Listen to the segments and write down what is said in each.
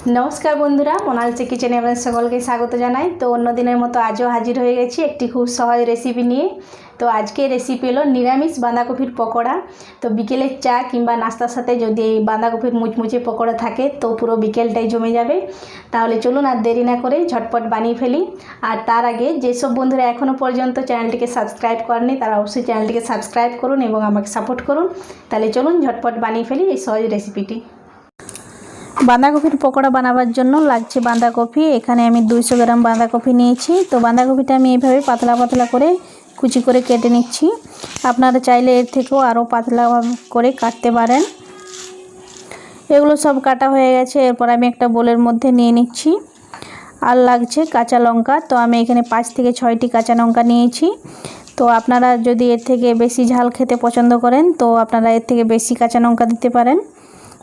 नमस्कार बंधुरा मोनालिसा किचेने आपनादेर सकलके स्वागत जानाई। तो अन्य दिनेर मतो आजो हाजिर हो गेছি একটি खूब सहज रेसिपि निये। तो आजके रेसिपि हलो निरामिष बाँधाकपिर पकोड़ा। तो बिकेले चा किंबा नास्तार साथे जदि এই বাঁধাকপির मुचमुचे पकोड़ा थाके तो पुरो बिकेलटाई जमे जाबे। ताहले चलुन आर देरी ना करे झटपट बानिये फेली। और तार आगे जे सब बंधुरा एखोनो पर्यन्त चैनलटिके सबस्क्राइब करेनনি तारा अवश्यई चैनलटिके सबस्क्राइब करुन एबं आमाके सापोर्ट करुन। ताहले चलुन झटपट बानिये फेली এই सहज रेसिपिटी। বাঁধাকপির পকোড়া বানাবার জন্য লাগছে বাঁধাকপি। এখানে আমি 200 গ্রাম বাঁধাকপি নিয়েছি। তো বাঁধাকপিটা আমি এইভাবে পাতলা পাতলা করে কুচি করে কেটে নিচ্ছি। আপনারা চাইলে এর থেকেও আরও পাতলা করে কাটতে পারেন। এগুলো সব কাটা হয়ে গেছে। এরপর আমি একটা বোলের মধ্যে নিয়ে নিচ্ছি। আর লাগছে কাঁচা লঙ্কা। তো আমি এখানে 5 থেকে 6টি কাঁচা লঙ্কা নিয়েছি। তো আপনারা যদি এর থেকে বেশি ঝাল খেতে পছন্দ করেন তো আপনারা এর থেকে বেশি কাঁচা লঙ্কা দিতে পারেন,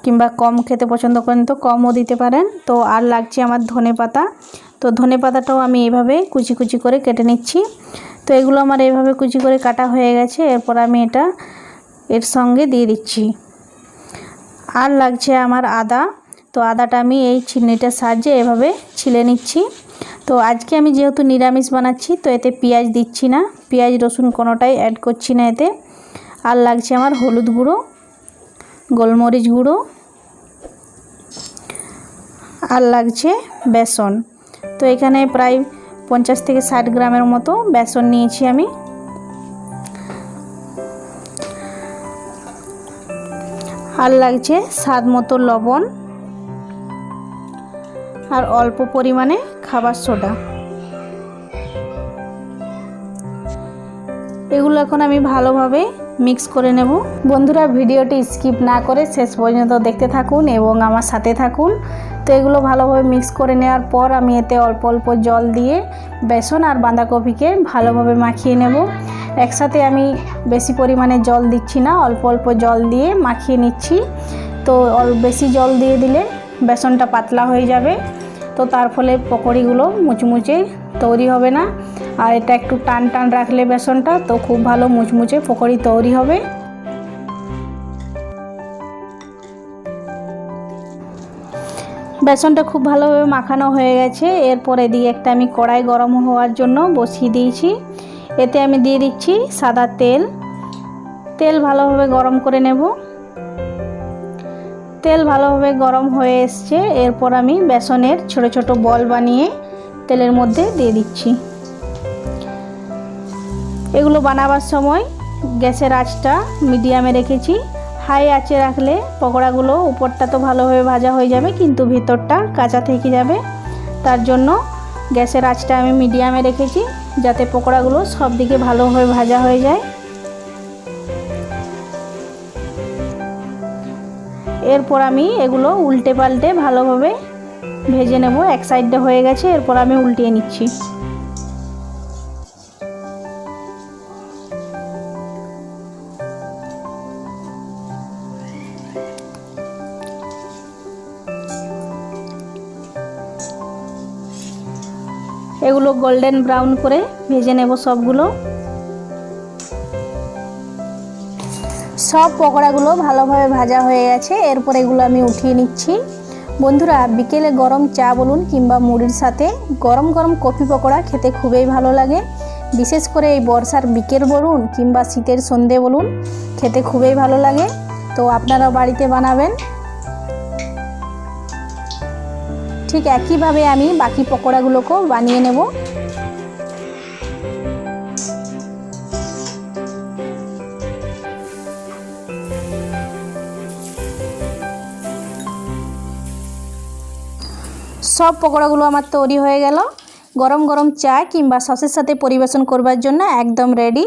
কিংবা কম খেতে পছন্দ করেন তো কমও দিতে পারেন। তো আর লাগছে আমার ধনেপাতা। তো ধনেপাতাটাও আমি এইভাবে কুচি কুচি করে কেটে নিচ্ছি। তো এগুলো আমার এইভাবে কুচি করে কাটা হয়ে গেছে। এরপর আমি এটা এর সঙ্গে দিয়ে দিচ্ছি। আর লাগছে আমার আদা। তো আদাটা আমি এই ছিলনিটার সাহায্যে এভাবে ছিলে নিচ্ছি। তো আজকে আমি যেহেতু নিরামিষ বানাচ্ছি তো এতে পেঁয়াজ দিচ্ছি না, পেঁয়াজ রসুন কোনোটাই অ্যাড করছি না এতে। আর লাগছে আমার হলুদ গুঁড়ো, গোলমরিচ গুঁড়ো, আর লাগছে বেসন। তো এখানে প্রায় 50 থেকে 60 গ্রামের মতো বেসন নিয়েছি আমি। আর লাগছে স্বাদ মতো লবণ আর অল্প পরিমাণে খাবার সোডা। এগুলো এখন আমি ভালোভাবে মিক্স করে নেব। বন্ধুরা ভিডিওটি স্কিপ না করে শেষ পর্যন্ত দেখতে থাকুন এবং আমার সাথে থাকুন। তো এগুলো ভালোভাবে মিক্স করে নেওয়ার পর আমি এতে অল্প অল্প জল দিয়ে বেসন আর বাঁধাকপিকে ভালোভাবে মাখিয়ে নেব। একসাথে আমি বেশি পরিমাণে জল দিচ্ছি না, অল্প অল্প জল দিয়ে মাখিয়ে নিচ্ছি। তো বেশি জল দিয়ে দিলে বেসনটা পাতলা হয়ে যাবে। তো তার ফলে পকোড়িগুলো মুচমুচে তৈরি হবে না। আর এটা একটু টান টান রাখলে বেসনটা তো খুব ভালো মুচমুচে পকোড়ি তৈরি হবে। বেসনটা খুব ভালোভাবে মাখানো হয়ে গেছে। এরপর এদিকে একটা আমি কড়াই গরম হওয়ার জন্য বসিয়ে দিয়েছি। এতে আমি দিয়ে দিচ্ছি সাদা তেল। তেল ভালোভাবে গরম করে নেব। তেল ভালোভাবে গরম হয়ে এসছে। এরপর আমি বেসনের ছোট ছোট বল বানিয়ে তেলের মধ্যে দিয়ে দিচ্ছি। এগুলো বানাবার সময় গ্যাসের আঁচটা মিডিয়ামে রেখেছি। হাই আঁচে রাখলে পকোড়াগুলো উপরটা তো ভালোভাবে ভাজা হয়ে যাবে কিন্তু ভিতরটা কাঁচা থেকে যাবে। তার জন্য গ্যাসের আঁচটা আমি মিডিয়ামে রেখেছি যাতে পকোড়াগুলো সব দিকে ভালোভাবে ভাজা হয়ে যায়। এরপর আমি এগুলো উল্টে পাল্টে ভালোভাবে ভেজে নেব। এক সাইডটা হয়ে গেছে, এরপর আমি উল্টিয়ে নিচ্ছি। এগুলো গোল্ডেন ব্রাউন করে ভেজে নেব সবগুলো। সব পকোড়াগুলো ভালোভাবে ভাজা হয়ে গেছে। এরপর এগুলো আমি উঠিয়ে নিচ্ছি। বন্ধুরা বিকেলে গরম চা বলুন কিংবা মুড়ির সাথে গরম গরম কফি পকোড়া খেতে খুবই ভালো লাগে। বিশেষ করে এই বর্ষার বিকেল বলুন কিংবা শীতের সন্ধে বলুন খেতে খুবই ভালো লাগে। তো আপনারা বাড়িতে বানাবেন। ঠিক একইভাবে আমি বাকি পকোড়াগুলোকেও বানিয়ে নেব। সব পকোড়াগুলো আমার তৈরি হয়ে গেল। গরম গরম চা কিংবা সসের সাথে পরিবেশন করবার জন্য একদম রেডি।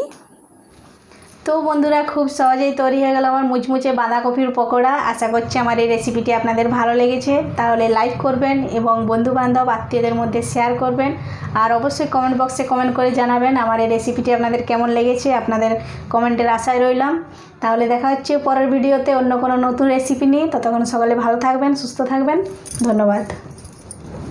তো বন্ধুরা খুব সহজেই তৈরি হয়ে গেল আমার মুচমুচে বাঁধাকপির পকোড়া। আশা করছি আমার এই রেসিপিটি আপনাদের ভালো লেগেছে। তাহলে লাইক করবেন এবং বন্ধুবান্ধব আত্মীয়দের মধ্যে শেয়ার করবেন। আর অবশ্যই কমেন্ট বক্সে কমেন্ট করে জানাবেন আমার এই রেসিপিটি আপনাদের কেমন লেগেছে। আপনাদের কমেন্টের আশায় রইলাম। তাহলে দেখা হচ্ছে পরের ভিডিওতে অন্য কোনো নতুন রেসিপি নিয়ে। ততক্ষণ সকলে ভালো থাকবেন, সুস্থ থাকবেন। ধন্যবাদ।